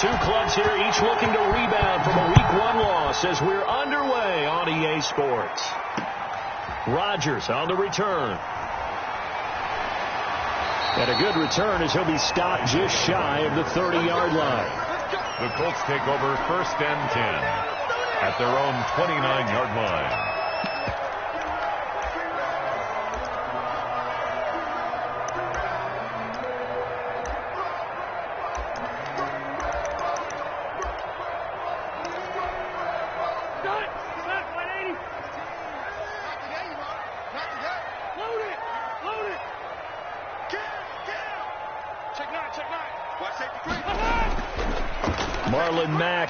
two clubs here, each looking to rebound from a Week 1 loss as we're underway on EA Sports. Rodgers on the return. And a good return as he'll be stopped just shy of the 30-yard line. The Colts take over 1st and 10 at their own 29-yard line.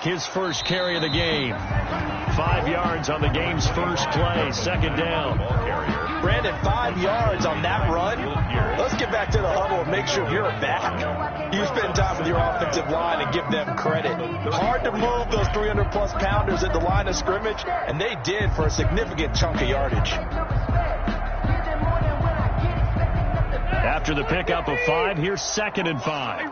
His first carry of the game. 5 yards on the game's first play. 2nd down. Brandon, 5 yards on that run. Let's get back to the huddle and make sure you're back. You spend time with your offensive line and give them credit. Hard to move those 300-plus pounders at the line of scrimmage, and they did for a significant chunk of yardage. After the pickup of 5, here's 2nd and 5.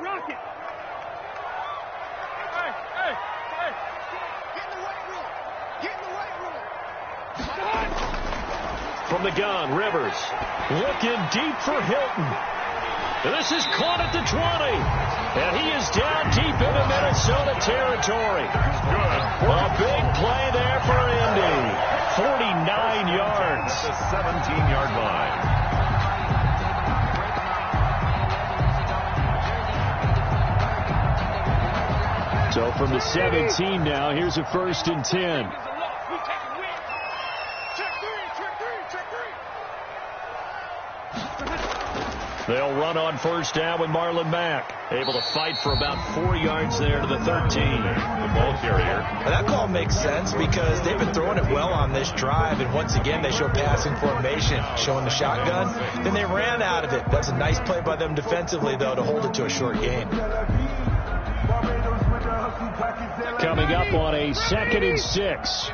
From the gun, Rivers looking deep for Hilton. This is caught at the 20. And he is down deep into Minnesota territory. A big play there for Indy. 49 yards. The 17-yard line. So from the 17 now, here's a 1st and 10. They'll run on 1st down with Marlon Mack. Able to fight for about 4 yards there to the 13. The ball carrier. That call makes sense because they've been throwing it well on this drive. And once again, they show passing formation, showing the shotgun. Then they ran out of it. That's a nice play by them defensively, though, to hold it to a short gain. Coming up on a 2nd and 6.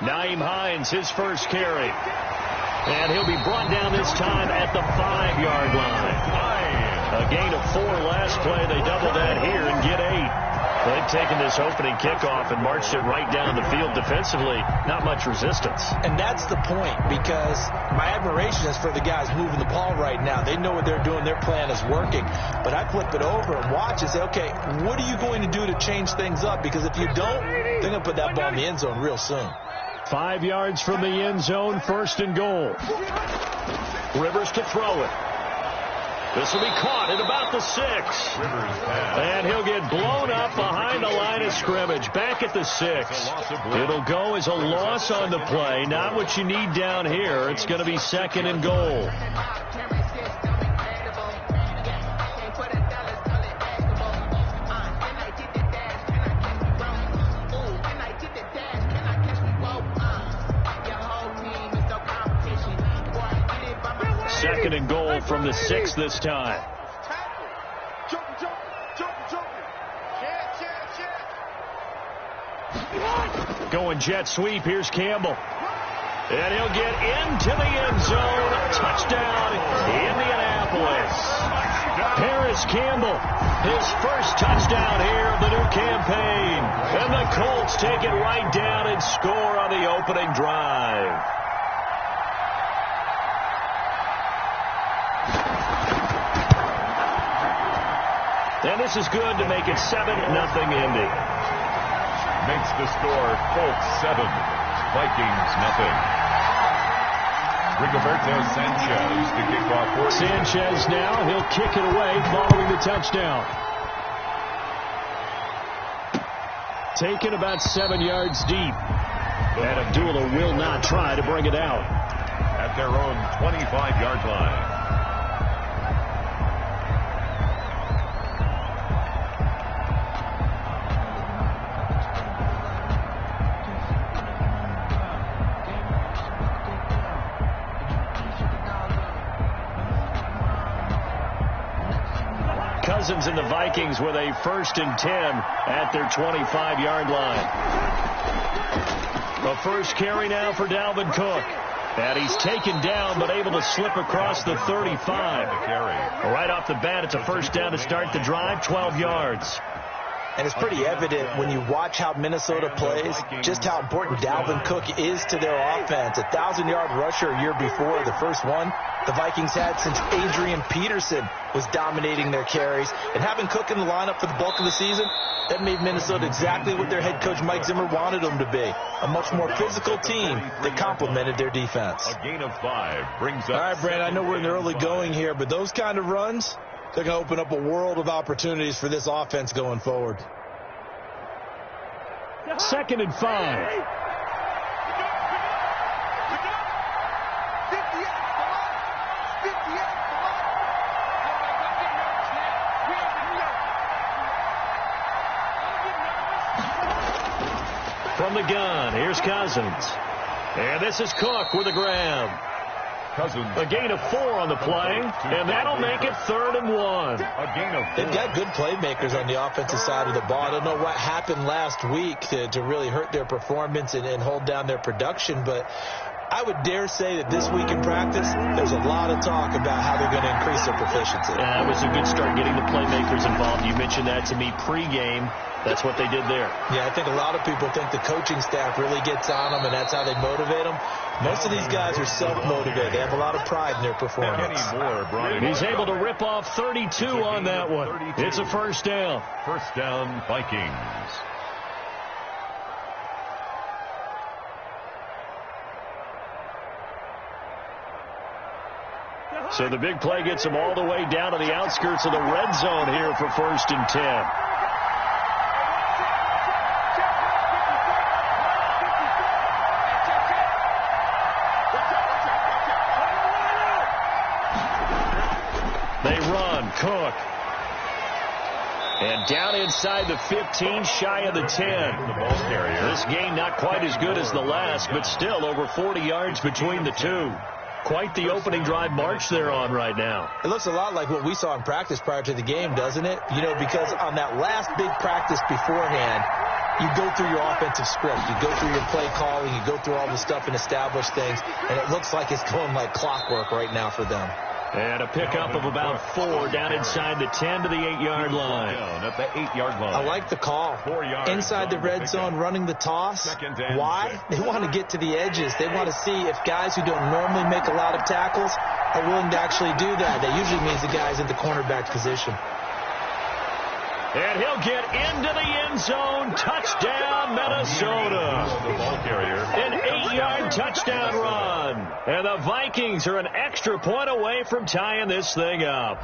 Nyheim Hines, his first carry. And he'll be brought down this time at the 5-yard line. A gain of 4 last play. They double that here and get 8. They've taken this opening kickoff and marched it right down the field defensively. Not much resistance. And that's the point, because my admiration is for the guys moving the ball right now. They know what they're doing. Their plan is working. But I flip it over and watch and say, okay, what are you going to do to change things up? Because if you don't, they're going to put that ball in the end zone real soon. 5 yards from the end zone, 1st and goal. Rivers to throw it. This will be caught at about the 6. And he'll get blown up behind the line of scrimmage. Back at the 6. It'll go as a loss on the play. Not what you need down here. It's going to be 2nd and goal. Second and goal from the 6 this time. Going jet sweep. Here's Campbell. And he'll get into the end zone. Touchdown, Indianapolis. Paris Campbell, his first touchdown here of the new campaign. And the Colts take it right down and score on the opening drive. And this is good to make it 7-0 Indy. Makes the score Colts 7, Vikings 0. Rigoberto Sanchez to kick off for Sanchez now. He'll kick it away following the touchdown. Taken about 7 yards deep. And Abdullah will not try to bring it out. At their own 25-yard line. Cousins and the Vikings with a 1st and 10 at their 25-yard line. The first carry now for Dalvin Cook. And he's taken down, but able to slip across the 35. Right off the bat, it's a first down to start the drive, 12 yards. And it's pretty evident when you watch how Minnesota plays, just how important Dalvin Cook is to their offense. 1,000-yard rusher a year before, the first one the Vikings had since Adrian Peterson was dominating their carries. And having Cook in the lineup for the bulk of the season, that made Minnesota exactly what their head coach Mike Zimmer wanted them to be. A much more physical team that complemented their defense. A gain of 5 brings up. All right, Brand, I know we're in the early going here, but those kind of runs, they're going to open up a world of opportunities for this offense going forward. 2nd and 5. From the gun, here's Cousins. And this is Cook with a grab. Cousins. A gain of 4 on the play, and that'll make it 3rd and 1. A gain of 4. They've got good playmakers on the offensive side of the ball. I don't know what happened last week to really hurt their performance and hold down their production, but I would dare say that this week in practice, there's a lot of talk about how they're going to increase their proficiency. That was a good start getting the playmakers involved. You mentioned that to me pregame. That's what they did there. Yeah, I think a lot of people think the coaching staff really gets on them, and that's how they motivate them. Most of these guys are self-motivated. They have a lot of pride in their performance. He's able to rip off 32 on that one. It's a first down. First down, Vikings. So the big play gets them all the way down to the outskirts of the red zone here for 1st and 10. They run. Cook. And down inside the 15, shy of the 10. The ball carrier. This game not quite as good as the last, but still over 40 yards between the two. Quite the opening drive march they're on right now. It looks a lot like what we saw in practice prior to the game, doesn't it? You know, because on that last big practice beforehand, you go through your offensive script. You go through your play calling. You go through all the stuff and establish things. And it looks like it's going like clockwork right now for them. And a pickup of about 4 down inside the 10 to the 8-yard line. Down at the 8-yard line. I like the call. 4 yards inside the red zone, running the toss. Why? They want to get to the edges. They want to see if guys who don't normally make a lot of tackles are willing to actually do that. That usually means the guy's in the cornerback position. And he'll get into the end zone. Touchdown, Minnesota. The ball carrier. An 8-yard touchdown run. And the Vikings are an extra point away from tying this thing up.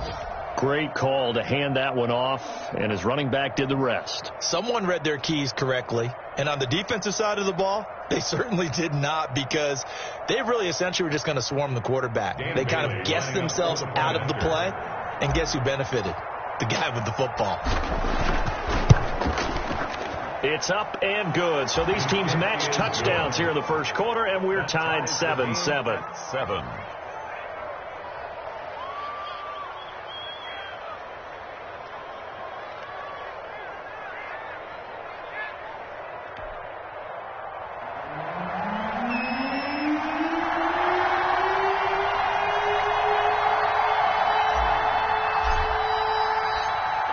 Great call to hand that one off, and his running back did the rest. Someone read their keys correctly. And on the defensive side of the ball, they certainly did not, because they really essentially were just going to swarm the quarterback. They kind of guessed themselves out of the play, and guess who benefited? The guy with the football. It's up and good. So these teams match touchdowns here in the first quarter, and we're tied 7-7.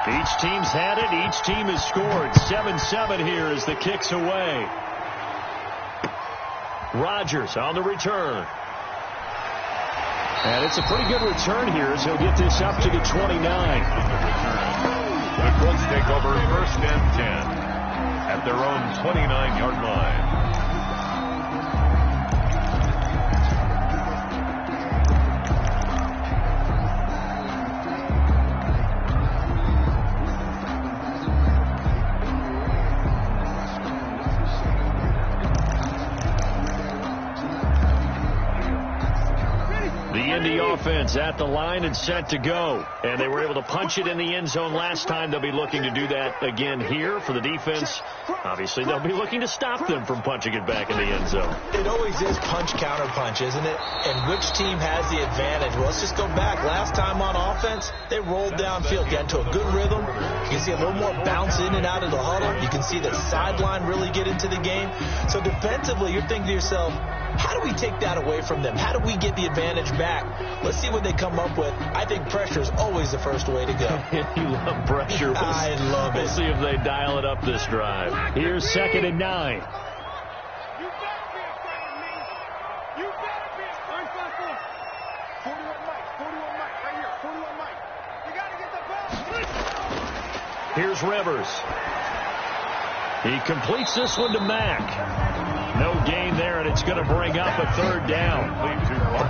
Each team's had it. Each team has scored. 7-7 here as the kick's away. Rodgers on the return. And it's a pretty good return here as he'll get this up to the 29. The Colts take over 1st and 10 at their own 29-yard line. The offense at the line and set to go. And they were able to punch it in the end zone last time. They'll be looking to do that again here for the defense. Obviously, they'll be looking to stop them from punching it back in the end zone. It always is punch, counter punch, isn't it? And which team has the advantage? Well, let's just go back. Last time on offense, they rolled downfield, got into a good rhythm. You can see a little more bounce in and out of the huddle. You can see the sideline really get into the game. So defensively, you're thinking to yourself, how do we take that away from them? How do we get the advantage back? Let's see what they come up with. I think pressure is always the first way to go. You love pressure. I love it. We'll see if they dial it up this drive. Here's 2nd and 9. Here's Rivers. He completes this one to Mack. No gain there, and it's going to bring up a 3rd down.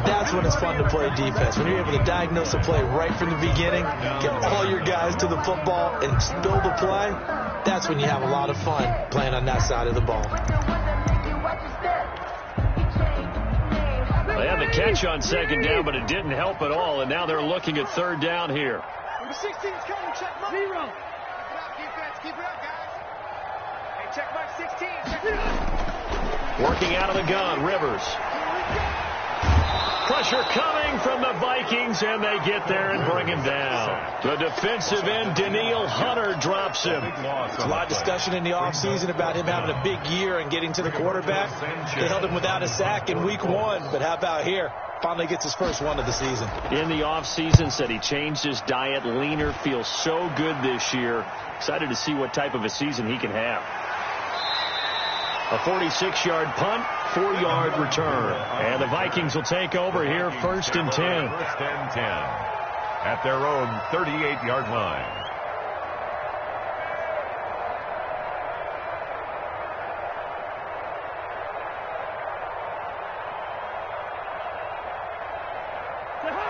That's when it's fun to play defense. When you're able to diagnose a play right from the beginning, get all your guys to the football, and spill the play, that's when you have a lot of fun playing on that side of the ball. They had the catch on 2nd down, but it didn't help at all, and now they're looking at 3rd down here. Number 16's coming, check mark. 0. Keep it up, guys. Hey, check mark 16. Check it up. Working out of the gun, Rivers. Pressure coming from the Vikings, and they get there and bring him down. The defensive end, Danielle Hunter, drops him. There's a lot of discussion in the offseason about him having a big year and getting to the quarterback. They held him without a sack in week 1, but how about here? Finally gets his first one of the season. In the offseason, said he changed his diet, leaner, feels so good this year. Excited to see what type of a season he can have. A 46-yard punt, 4-yard return. And the Vikings will take over here, 1st and 10. 1st and 10 at their own 38-yard line.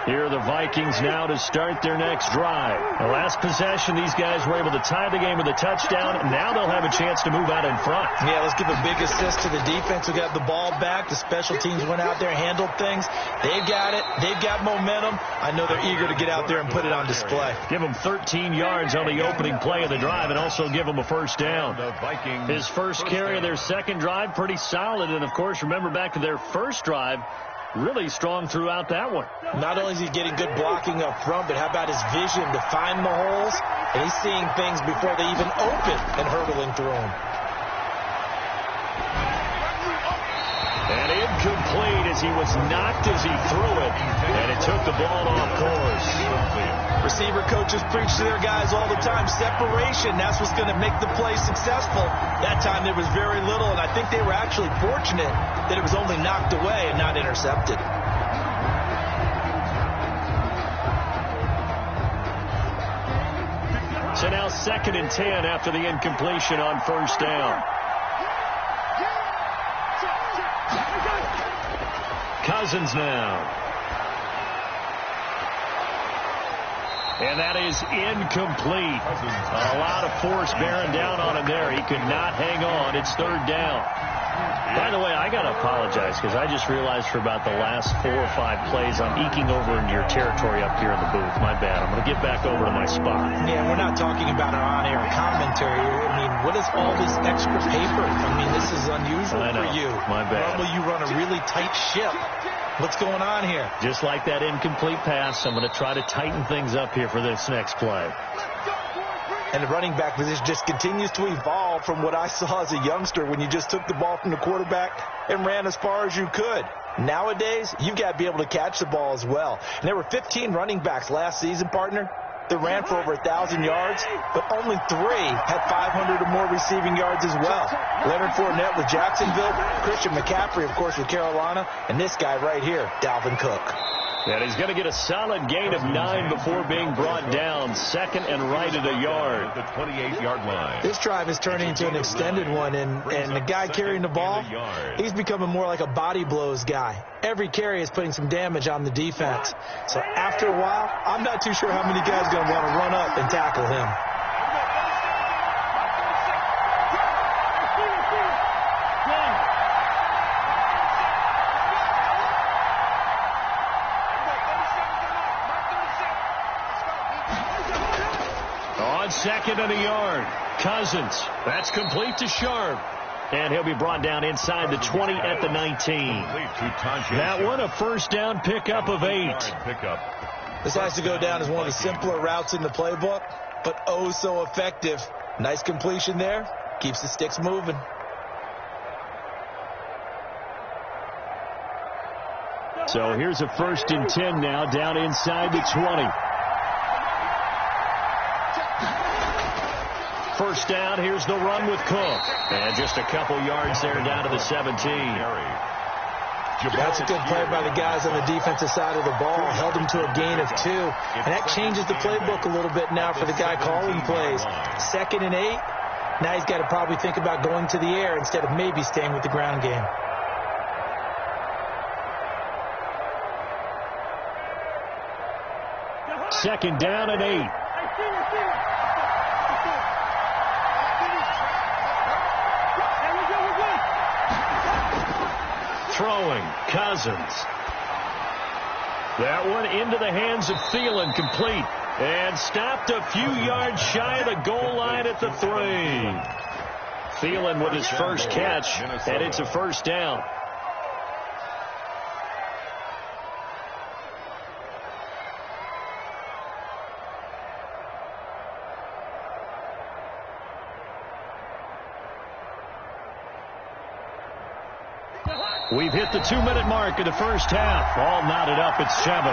Here are the Vikings now to start their next drive. The last possession, these guys were able to tie the game with a touchdown. Now they'll have a chance to move out in front. Yeah, let's give a big assist to the defense who got the ball back. The special teams went out there, handled things. They've got it. They've got momentum. I know they're eager to get out there and put it on display. Give them 13 yards on the opening play of the drive and also give them a 1st down. His first carry of their 2nd drive, pretty solid. And, of course, remember back to their 1st drive, really strong throughout that one. Not only is he getting good blocking up front, but how about his vision to find the holes? And he's seeing things before they even open and hurdling through them. And incomplete as he was knocked as he threw it. And it took the ball off course. Receiver coaches preach to their guys all the time. Separation, that's what's going to make the play successful. That time there was very little, and I think they were actually fortunate that it was only knocked away and not intercepted. So now 2nd and 10 after the incompletion on 1st down. Cousins now. And that is incomplete. A lot of force bearing down on him there. He could not hang on. It's 3rd down. By the way, I got to apologize because I just realized for about the last 4 or 5 plays I'm eking over into your territory up here in the booth. My bad. I'm going to get back over to my spot. Yeah, we're not talking about our on-air commentary. I mean, what is all this extra paper? I mean, this is unusual for you. My bad. Normally you run a really tight ship. What's going on here? Just like that incomplete pass, I'm going to try to tighten things up here for this next play. And the running back position just continues to evolve from what I saw as a youngster when you just took the ball from the quarterback and ran as far as you could. Nowadays, you've got to be able to catch the ball as well. And there were 15 running backs last season, partner, that ran for over 1,000 yards, but only 3 had 500 or more receiving yards as well. Leonard Fournette with Jacksonville, Christian McCaffrey, of course, with Carolina, and this guy right here, Dalvin Cook. And he's going to get a solid gain of 9 before being brought down. 2nd and right at a yard. The 28-yard line. This drive is turning into an extended one, and the guy carrying the ball, he's becoming more like a body blows guy. Every carry is putting some damage on the defense. So after a while, I'm not too sure how many guys are going to want to run up and tackle him. On 2nd and a yard, Cousins. That's complete to Sharp. And he'll be brought down inside the 20 at the 19. That one a 1st down pickup of 8. Pickup. This has to go down as one of the simpler routes in the playbook, but oh so effective. Nice completion there. Keeps the sticks moving. So here's a 1st and 10 now, down inside the 20. First down, here's the run with Cook. And just a couple yards there down to the 17. That's a good play by the guys on the defensive side of the ball. Held him to a gain of 2. And that changes the playbook a little bit now for the guy calling plays. 2nd and 8. Now he's got to probably think about going to the air instead of maybe staying with the ground game. Second down and 8. Throwing, Cousins. That one into the hands of Thielen, complete. And stopped a few yards shy of the goal line at the 3. Thielen with his first catch, and it's a first down. We've hit the 2-minute mark of the first half. All knotted up at 7.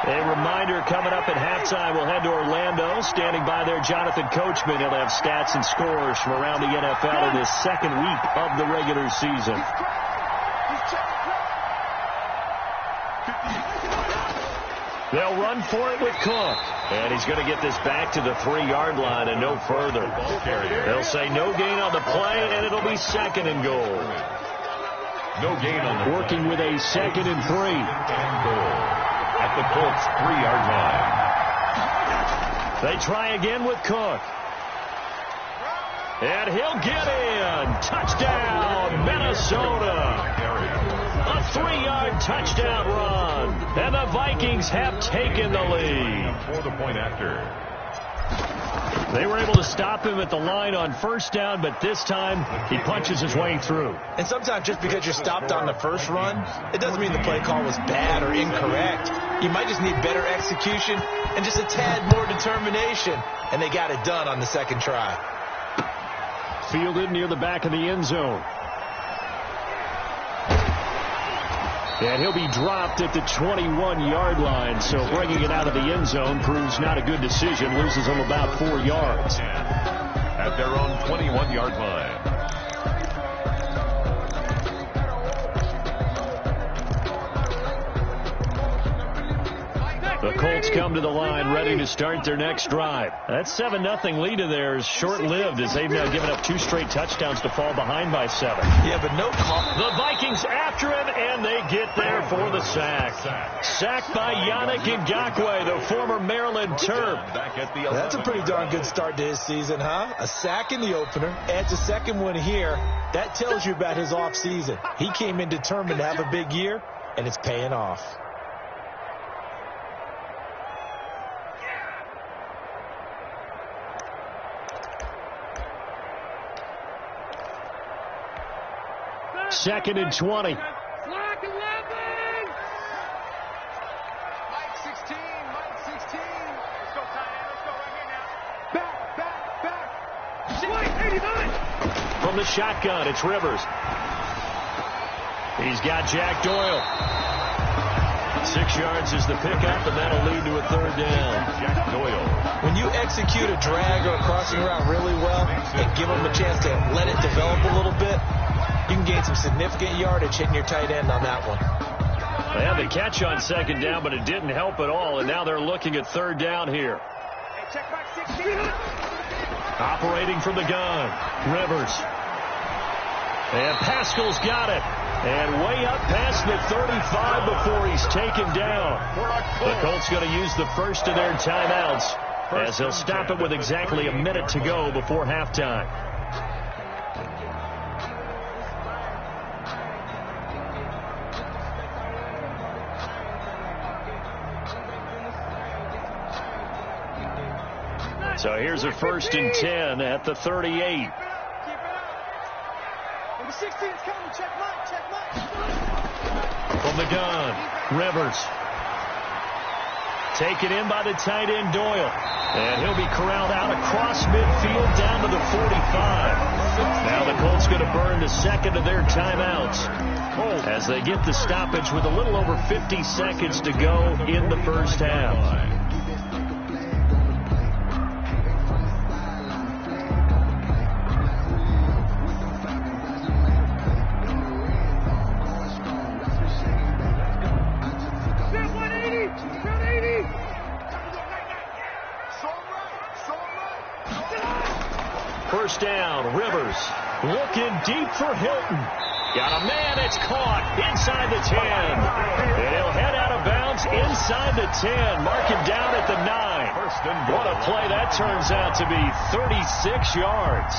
A reminder, coming up at halftime, we'll head to Orlando. Standing by there, Jonathan Coachman. He'll have stats and scores from around the NFL in his 2nd week of the regular season. They'll run for it with Cook. And he's going to get this back to the 3-yard line and no further. They'll say no gain on the play, and it'll be 2nd and goal. No gain on the working with a 2nd and 3. And goal at the Colts 3-yard line. They try again with Cook. And he'll get in. Touchdown, Minnesota. A 3-yard touchdown run. And the Vikings have taken the lead. For the point after. They were able to stop him at the line on first down, but this time he punches his way through. And sometimes just because you're stopped on the first run, it doesn't mean the play call was bad or incorrect. You might just need better execution and just a tad more determination. And they got it done on the 2nd try. Fielded near the back of the end zone. And he'll be dropped at the 21-yard line, so bringing it out of the end zone proves not a good decision. Loses him about 4 yards. At their own 21-yard line. The Colts come to the line ready to start their next drive. That 7-0 lead of theirs short-lived as they've now given up 2 straight touchdowns to fall behind by 7. Yeah, but no call. The Vikings after him, and they get there for the sack. Sacked by Yannick Ngakoue, the former Maryland Terp. That's a pretty darn good start to his season, huh? A sack in the opener, adds a 2nd one here. That tells you about his offseason. He came in determined to have a big year, and it's paying off. Second and 20. Mike 16, Mike 16. Let's go, tight end. Let's go right here now. Back. Mike 89. From the shotgun, it's Rivers. He's got Jack Doyle. 6 yards is the pickup, and that'll lead to a 3rd down. Jack Doyle. When you execute a drag or a crossing route really well and give them a chance to let it develop a little bit, you can gain some significant yardage hitting your tight end on that one. They had the catch on 2nd down, but it didn't help at all, and now they're looking at 3rd down here. Hey, check Mike 16. Operating from the gun, Rivers. And Pascal's got it. And way up past the 35 before he's taken down. The Colts going to use the first of their timeouts as they'll stop it with exactly a minute to go before halftime. So here's a 1st and 10 at the 38. Keep it up. Number 16's coming. Check Mike. From the gun, Rivers. Taken in by the tight end, Doyle. And he'll be corralled out across midfield down to the 45. Now the Colts going to burn the second of their timeouts as they get the stoppage with a little over 50 seconds to go in the first half. First down, Rivers looking deep for Hilton. Got a man, it's caught inside the 10. And he'll head out of bounds inside the 10. Mark him down at the 9. What a play that turns out to be, 36 yards.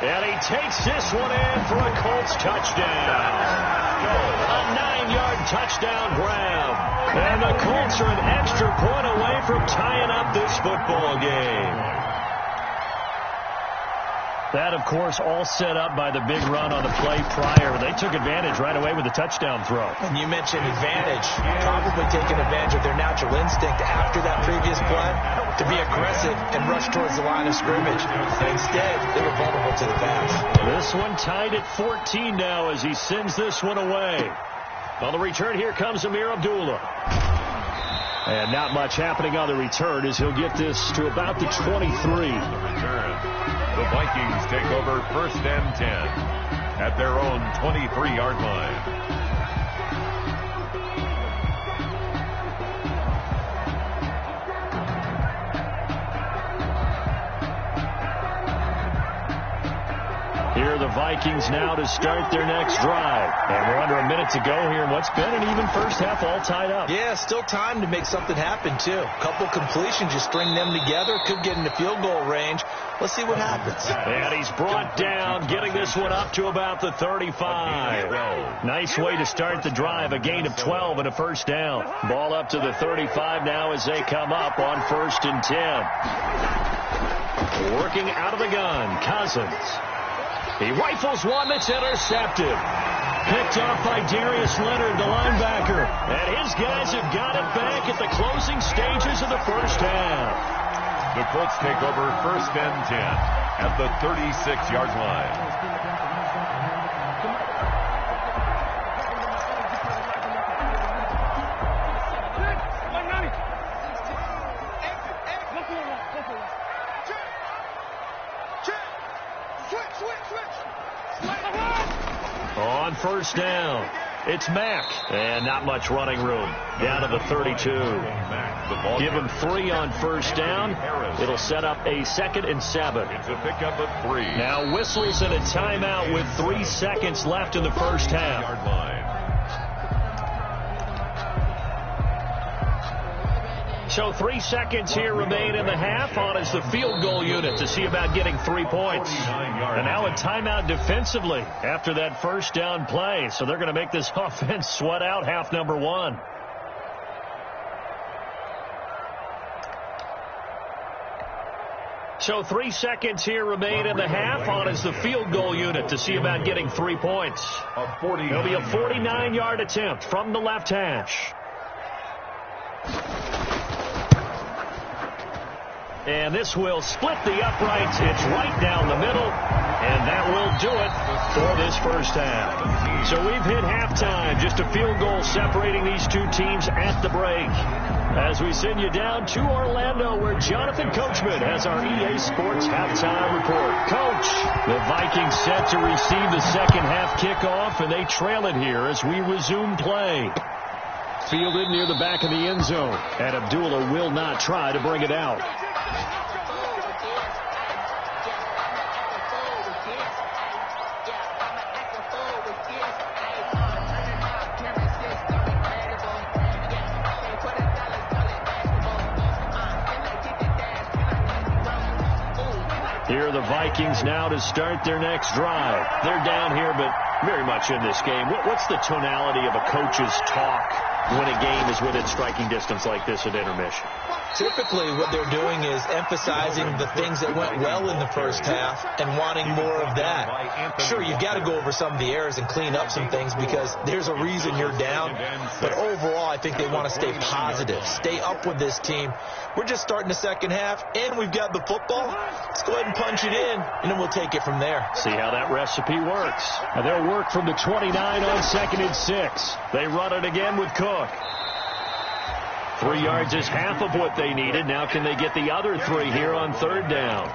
And he takes this one in for a Colts touchdown. A 9-yard touchdown grab. And the Colts are an extra point away from tying up this football game. That, of course, all set up by the big run on the play prior. They took advantage right away with the touchdown throw. And you mentioned advantage. Probably taking advantage of their natural instinct after that previous play to be aggressive and rush towards the line of scrimmage. And instead, they were vulnerable to the pass. This one tied at 14 now as he sends this one away. On the return, here comes Amir Abdullah. And not much happening on the return as he'll get this to about the 23. The Vikings take over first and 10 at their own 23-yard line. Here are the Vikings now to start their next drive. And we're under a minute to go here in what's been an even first half, all tied up. Yeah, still time to make something happen, too. Couple completions, you string them together, could get into field goal range. Let's see what happens. And he's brought down, getting this one up to about the 35. Nice way to start the drive, a gain of 12 and a first down. Ball up to the 35 now as they come up on first and 10. Working out of the gun, Cousins. He rifles one that's intercepted. Picked off by Darius Leonard, the linebacker. And his guys have got it back at the closing stages of the first half. The Colts take over first and 10 at the 36-yard line. On first down, it's Mack. And not much running room. Down to the 32. Give him 3 on first down. It'll set up a 2nd and 7. It's a pickup of 3. Now whistles and a timeout with 3 seconds left in the first half. So 3 seconds here remain in the half on as the field goal unit to see about getting 3 points. And now a timeout defensively after that first down play. So they're going to make this offense sweat out half number 1. So 3 seconds here remain in the half on as the field goal unit to see about getting 3 points. It'll be a 49-yard attempt from the left hash. And this will split the uprights. It's right down the middle. And that will do it for this first half. So we've hit halftime. Just a field goal separating these two teams at the break. As we send you down to Orlando, where Jonathan Coachman has our EA Sports halftime report. Coach, the Vikings set to receive the second half kickoff, and they trail it here as we resume play. Fielded near the back of the end zone, and Abdullah will not try to bring it out. Vikings now to start their next drive. They're down here, but very much in this game. What's the tonality of a coach's talk when a game is within striking distance like this at intermission? Typically, what they're doing is emphasizing the things that went well in the first half and wanting more of that. Sure, you've got to go over some of the errors and clean up some things because there's a reason you're down. But overall, I think they want to stay positive, stay up with this team. We're just starting the second half, and we've got the football. Let's go ahead and punch it in, and then we'll take it from there. See how that recipe works. And they'll work from the 29 on 2nd and 6. They run it again with Cook. 3 yards is half of what they needed. Now can they get the other 3 here on 3rd down?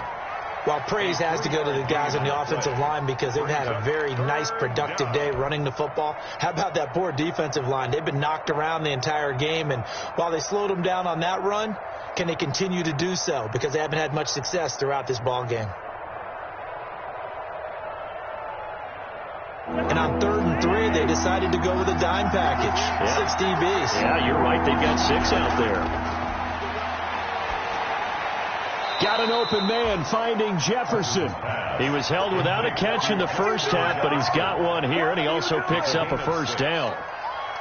Well, praise has to go to the guys on the offensive line because they've had a very nice, productive day running the football. How about that poor defensive line? They've been knocked around the entire game, and while they slowed them down on that run, can they continue to do so? Because they haven't had much success throughout this ball game. And on 3rd and 3, they decided to go with a dime package. Yeah. 6 DBs. Yeah, you're right. They've got 6 out there. Got an open man finding Jefferson. He was held without a catch in the first half, but he's got one here, and he also picks up a first down.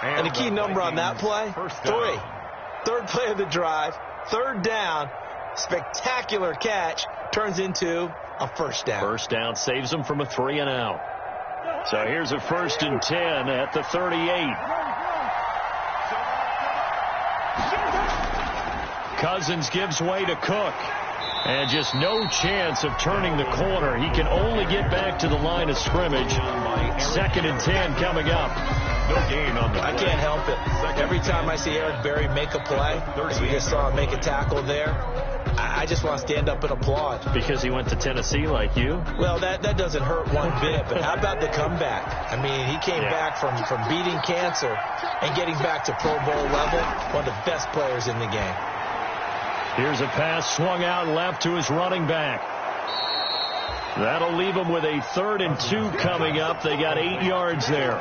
And the key number on that play, 3. 3rd play of the drive, 3rd down, spectacular catch, turns into a first down. First down saves him from a 3 and out. So here's a 1st and 10 at the 38. Cousins gives way to Cook. And just no chance of turning the corner. He can only get back to the line of scrimmage. 2nd and 10 coming up. No gain on the play. I can't help it. Every time I see Eric Berry make a play, as we just saw him make a tackle there, I just want to stand up and applaud. Because he went to Tennessee like you? Well, that doesn't hurt one bit. But how about the comeback? I mean, he came back from beating cancer and getting back to Pro Bowl level. One of the best players in the game. Here's a pass swung out left to his running back. That'll leave him with a 3rd and 2 coming up. They got 8 yards there.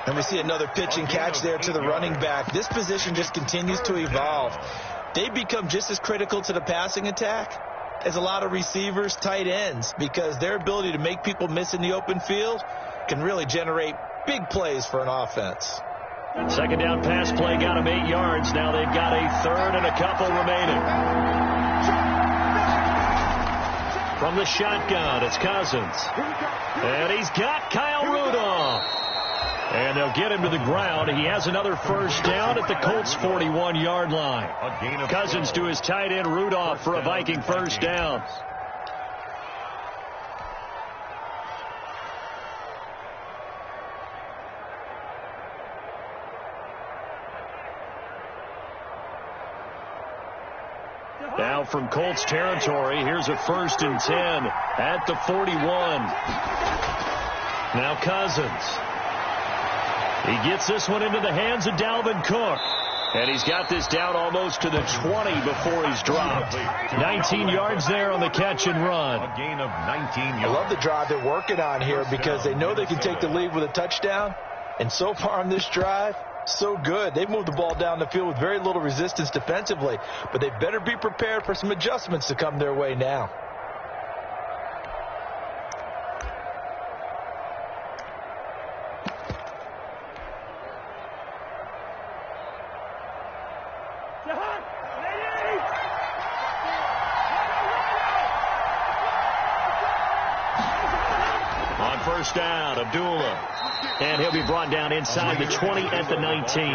And we see another pitch and catch there to the running back. This position just continues to evolve. They become just as critical to the passing attack as a lot of receivers, tight ends, because their ability to make people miss in the open field can really generate big plays for an offense. 2nd down pass play got him 8 yards. Now they've got a 3rd and a couple remaining. From the shotgun, it's Cousins. And he's got Kyle Rudolph. And they'll get him to the ground. He has another first down at the Colts' 41-yard line. Cousins to his tight end Rudolph for a Viking first down. Now from Colts territory, here's a 1st and 10 at the 41. Now Cousins. He gets this one into the hands of Dalvin Cook. And he's got this down almost to the 20 before he's dropped. 19 yards there on the catch and run. A gain of 19 yards. I love the drive they're working on here because they know they can take the lead with a touchdown. And so far on this drive, so good. They've moved the ball down the field with very little resistance defensively, but they better be prepared for some adjustments to come their way now. On 1st down, Abdullah. And he'll be brought down inside the 20 at the 19.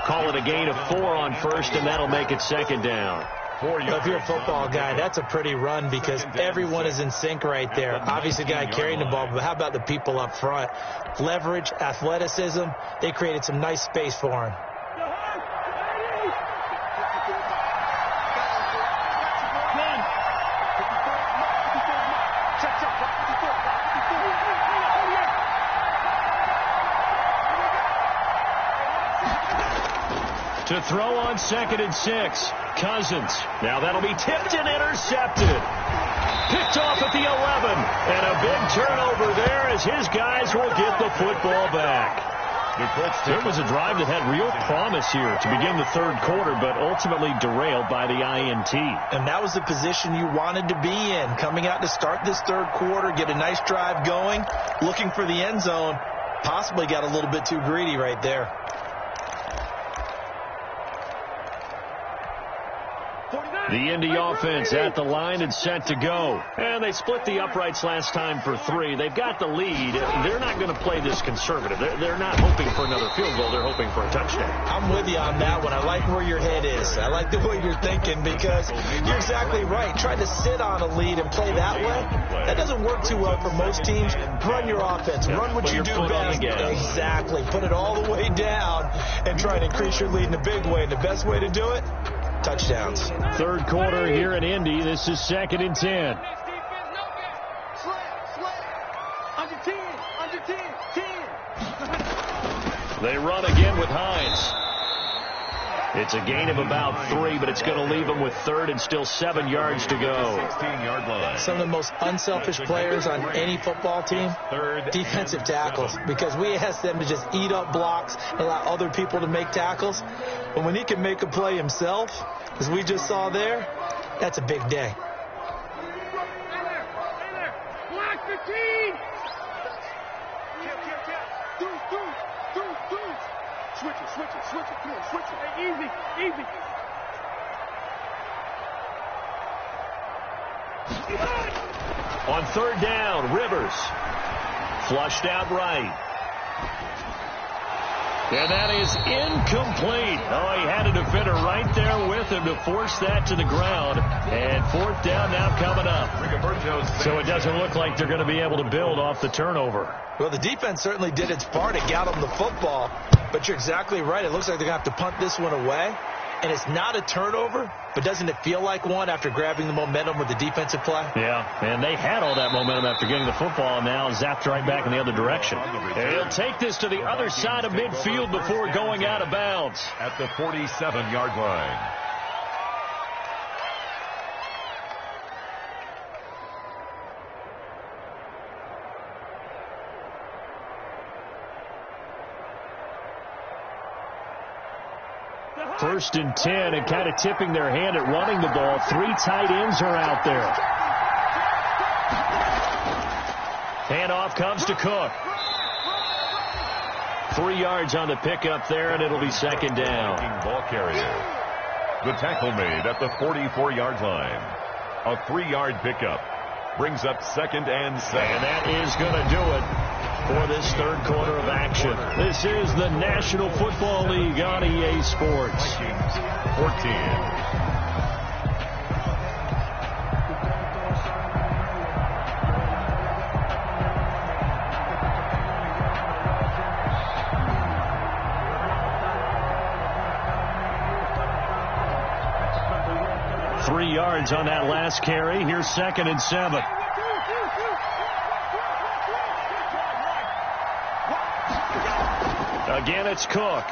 Call it a gain of 4 on 1st, and that'll make it 2nd down. If you're a football guy, that's a pretty run because everyone is in sync right there. Obviously, the guy carrying the ball, but how about the people up front? Leverage, athleticism, they created some nice space for him. To throw on 2nd and 6, Cousins. Now that'll be tipped and intercepted. Picked off at the 11. And a big turnover there as his guys will get the football back. There was a drive that had real promise here to begin the third quarter, but ultimately derailed by the INT. And that was the position you wanted to be in, coming out to start this third quarter, get a nice drive going, looking for the end zone. Possibly got a little bit too greedy right there. The Indy offense at the line and set to go. And they split the uprights last time for 3. They've got the lead. They're not going to play this conservative. They're not hoping for another field goal. They're hoping for a touchdown. I'm with you on that one. I like where your head is. I like the way you're thinking because you're exactly right. Trying to sit on a lead and play that way, that doesn't work too well for most teams. Run your offense. Run what you do best. Exactly. Put it all the way down and try and increase your lead in a big way. And the best way to do it, touchdowns. Third quarter here in Indy. This is 2nd and 10. Under 10, 10. They run again with Hines. It's a gain of about 3, but it's going to leave them with 3rd and still 7 yards to go. 16-yard line. Some of the most unselfish players on any football team, defensive tackles, because we ask them to just eat up blocks and allow other people to make tackles. But when he can make a play himself, as we just saw there, that's a big day. Block 15. Switch it. Come on, switch it. Hey, easy. On 3rd down, Rivers. Flushed out right. And that is incomplete. Oh, he had a defender right there with him to force that to the ground. And 4th down now coming up. So it doesn't look like they're going to be able to build off the turnover. Well, the defense certainly did its part. It got them the football. But you're exactly right. It looks like they're going to have to punt this one away. And it's not a turnover, but doesn't it feel like one after grabbing the momentum with the defensive play? Yeah, and they had all that momentum after getting the football, and now zapped right back in the other direction. And he'll take this to the other side of midfield before going out of bounds. At the 47-yard line. First and 10, and kind of tipping their hand at running the ball. 3 tight ends are out there. Handoff comes to Cook. 3 yards on the pickup there, and it'll be 2nd down. Ball carrier. The tackle made at the 44-yard line. A 3-yard pickup brings up 2nd and 7. And that is going to do it for this third quarter of action. This is the National Football League on EA Sports. 14. 3 yards on that last carry. Here's 2nd and 7. Again, it's Cook.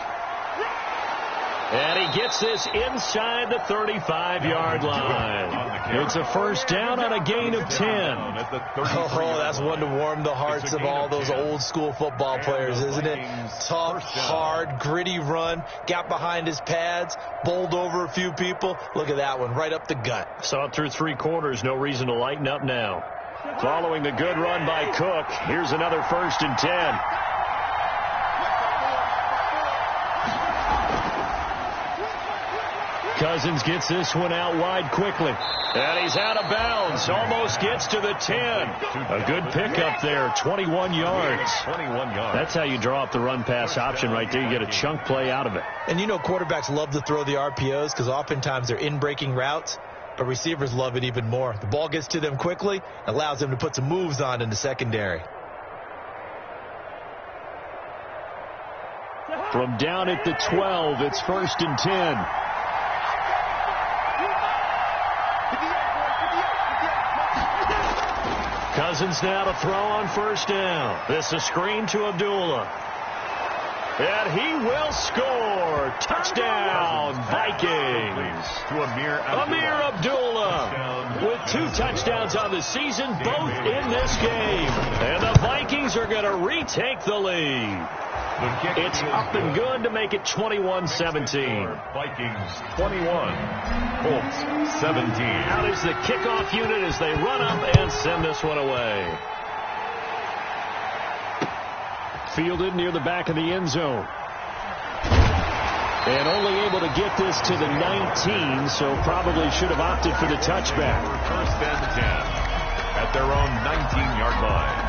And he gets this inside the 35-yard line. It's a first down on a gain of 10. Oh, that's one to warm the hearts of all those old-school football players, isn't it? Tough, hard, gritty run. Got behind his pads, bowled over a few people. Look at that one, right up the gut. Saw it through 3 quarters. No reason to lighten up now. Following the good run by Cook, here's another 1st and 10. Cousins gets this one out wide quickly. And he's out of bounds. Almost gets to the 10. A good pickup there. 21 yards. 21 yards. That's how you draw up the run-pass option right there. You get a chunk play out of it. And you know quarterbacks love to throw the RPOs because oftentimes they're in-breaking routes. But receivers love it even more. The ball gets to them quickly, allows them to put some moves on in the secondary. From down at the 12, it's 1st and 10. Cousins now to throw on 1st down. This a screen to Abdullah. And he will score. Touchdown, Vikings. To Amir Abdullah with 2 touchdowns on the season, both in this game. And the Vikings Eagles are going to retake the lead. It's up and good to make it 21-17. Vikings 21, Colts 17. Out is the kickoff unit as they run up and send this one away. Fielded near the back of the end zone. And only able to get this to the 19, so probably should have opted for the touchback. First and 10 at their own 19-yard line.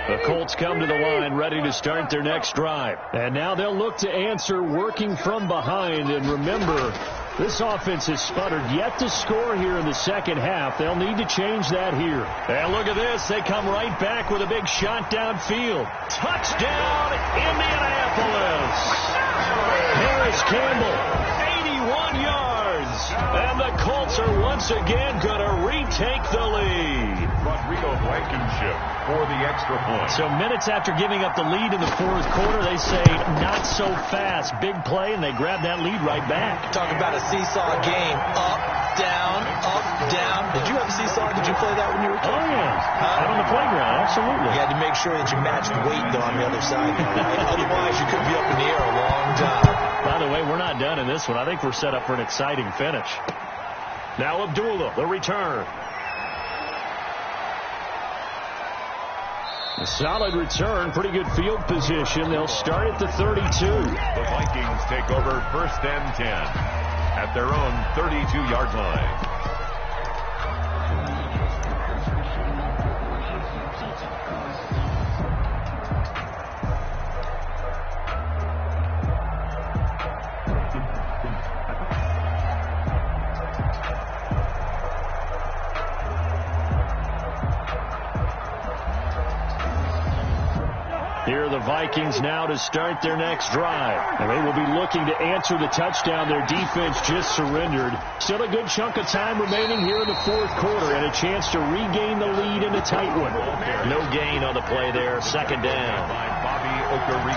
The Colts come to the line ready to start their next drive. And now they'll look to answer working from behind. And remember, this offense has sputtered yet to score here in the second half. They'll need to change that here. And look at this. They come right back with a big shot downfield. Touchdown, Indianapolis. Harris Campbell, 81 yards. And the Colts are once again going to retake the lead. Rodrigo Blankenship for the extra point. So minutes after giving up the lead in the fourth quarter, they say not so fast. Big play, and they grab that lead right back. Talk about a seesaw game. Up, down, up, down. Did you have a seesaw? Did you play that when you were a kid? Oh, yeah. Out on the playground, absolutely. You had to make sure that you matched weight, though, on the other side. Right? Otherwise, you could be up in the air a long time. By the way, we're not done in this one. I think we're set up for an exciting finish. Now Abdullah, the return. A solid return, pretty good field position. They'll start at the 32. The Vikings take over first and 10 at their own 32-yard line. Here are the Vikings now to start their next drive. And they will be looking to answer the touchdown their defense just surrendered. Still a good chunk of time remaining here in the fourth quarter and a chance to regain the lead in a tight one. No gain on the play there. Second down.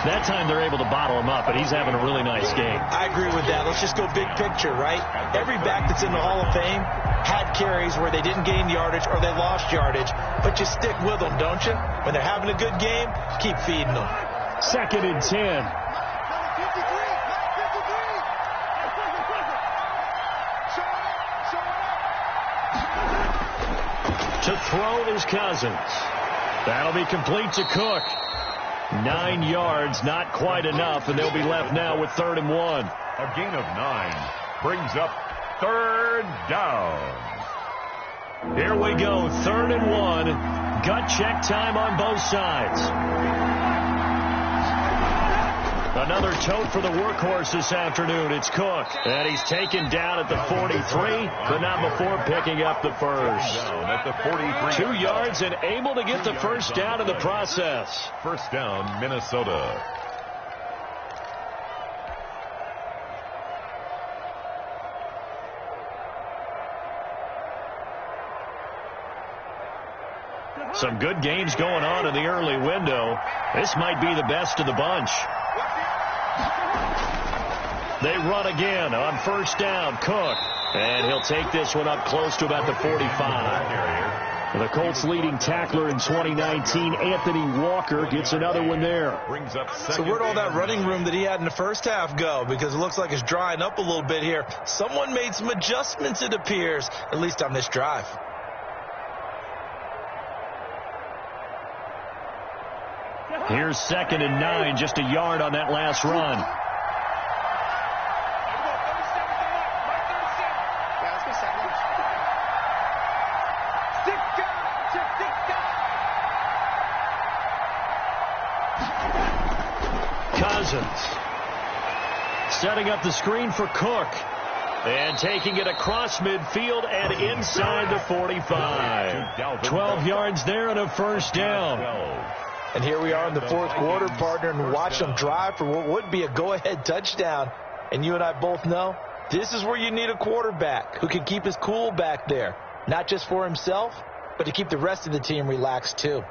That time they're able to bottle him up, and he's having a really nice game. I agree with that. Let's just go big picture, right? Every back that's in the Hall of Fame had carries where they didn't gain yardage or they lost yardage, but you stick with them, don't you? When they're having a good game, keep feeding them. Second and 10. To throw is Cousins. That'll be complete to Cook. 9 yards, not quite enough, and they'll be left now with 3rd and 1. A gain of 9 brings up 3rd down. Here we go, 3rd and 1. Gut check time on both sides. Another tote for the workhorse this afternoon. It's Cook. And he's taken down at the 43, but not before picking up the first. Down at the 43. 2 yards and able to get the first down in the process. First down, Minnesota. Some good games going on in the early window. This might be the best of the bunch. They run again on first down. Cook. And he'll take this one up close to about the 45. The Colts leading tackler in 2019, Anthony Walker, gets another one there. So where'd all that running room that he had in the first half go? Because it looks like it's drying up a little bit here. Someone made some adjustments, it appears, at least on this drive. Here's 2nd and 9, just a yard on that last run. Cousins setting up the screen for Cook and taking it across midfield and inside the 45. 12 yards there and a first down. And here we are in the fourth quarter, partner, and watch them drive for what would be a go-ahead touchdown. And you and I both know this is where you need a quarterback who can keep his cool back there. Not just for himself, but to keep the rest of the team relaxed too.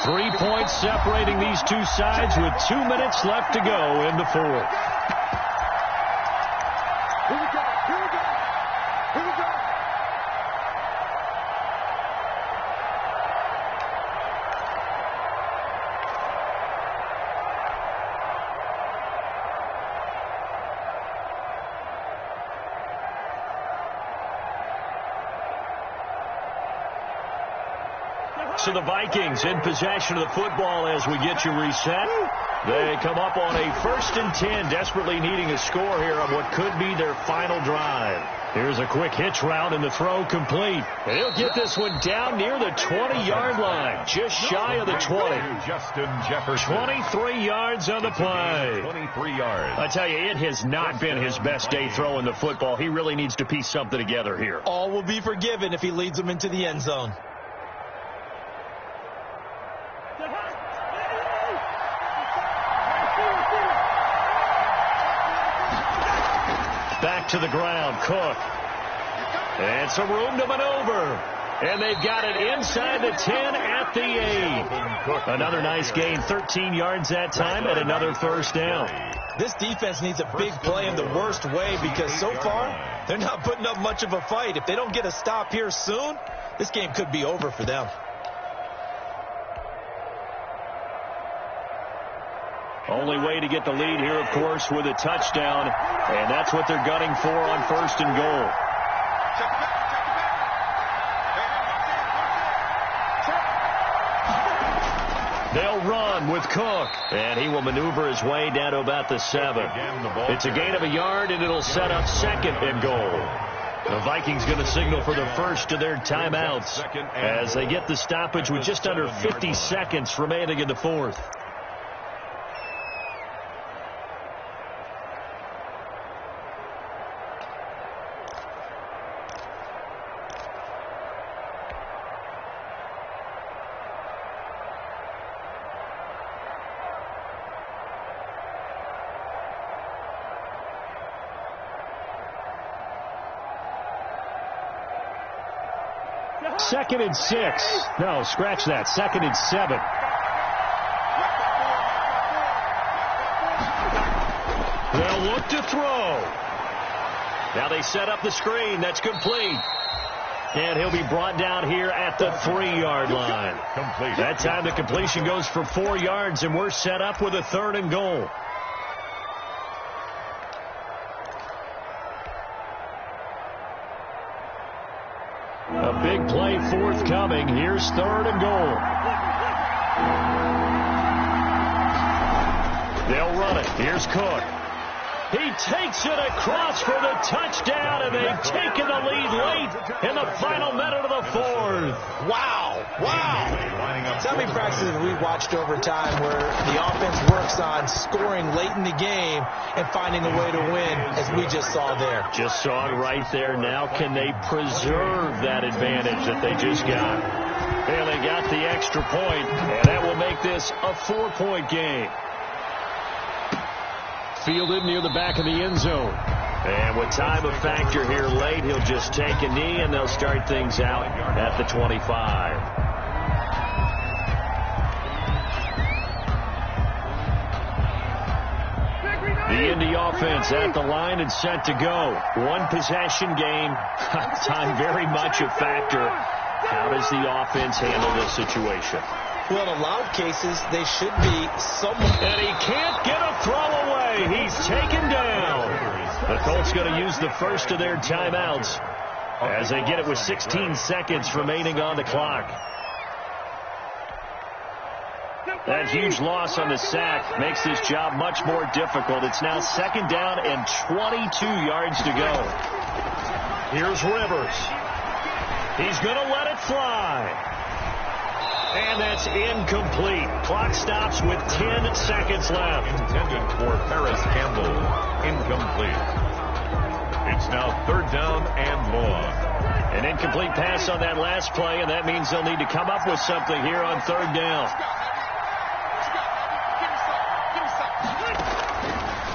3 points separating these two sides with 2 minutes left to go in the fourth. So the Vikings in possession of the football as we get you reset. They come up on a 1st and 10, desperately needing a score here on what could be their final drive. Here's a quick hitch route and the throw complete. And he'll get this one down near the 20-yard line, just shy of the 20. Justin Jefferson. 23 yards on the play. 23 yards. I tell you, it has not been his best day throwing the football. He really needs to piece something together here. All will be forgiven if he leads them into the end zone. Back to the ground, Cook. And some room to maneuver. And they've got it inside the 10 at the 8. Another nice gain, 13 yards that time, and another first down. This defense needs a big play in the worst way because so far, they're not putting up much of a fight. If they don't get a stop here soon, this game could be over for them. Only way to get the lead here, of course, with a touchdown. And that's what they're gunning for on 1st and goal. They'll run with Cook. And he will maneuver his way down to about the 7. It's a gain of a yard, and it'll set up 2nd and goal. The Vikings going to signal for the first of their timeouts as they get the stoppage with just under 50 seconds remaining in the fourth. Second and 6. No, scratch that. 2nd and 7. They'll look to throw. Now they set up the screen. That's complete. And he'll be brought down here at the 3-yard line. Complete. That time the completion goes for 4 yards, and we're set up with a 3rd and goal. A big play forthcoming. Here's 3rd and goal. They'll run it. Here's Cook. He takes it across for the touchdown, and they've taken the lead late in the final minute of the fourth. Wow. So many practices we watched over time where the offense works on scoring late in the game and finding a way to win, as we just saw there. Just saw it right there. Now can they preserve that advantage that they just got? And they got the extra point, and that will make this a 4-point game. Fielded near the back of the end zone. And with time a factor here late, he'll just take a knee, and they'll start things out at the 25. The Indy offense at the line and set to go. One possession game. Time very much a factor. How does the offense handle this situation? Well, in a lot of cases, they should be somewhat. And he can't get a throw away. He's taken down. The Colts going to use the first of their timeouts as they get it with 16 seconds remaining on the clock. That huge loss on the sack makes this job much more difficult. It's now 2nd down and 22 yards to go. Here's Rivers. He's going to let it fly. And that's incomplete. Clock stops with 10 seconds left. Intended for Paris Campbell. Incomplete. It's now 3rd down and long. An incomplete pass on that last play, and that means they'll need to come up with something here on 3rd down.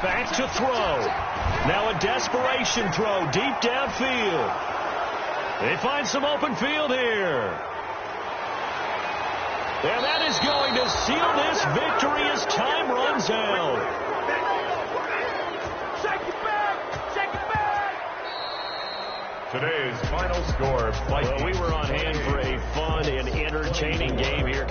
Back to throw. Now a desperation throw deep downfield. They find some open field here. And that is going to seal this victory as time runs out. Today's final score. Well, we were on hand for a fun and entertaining game here.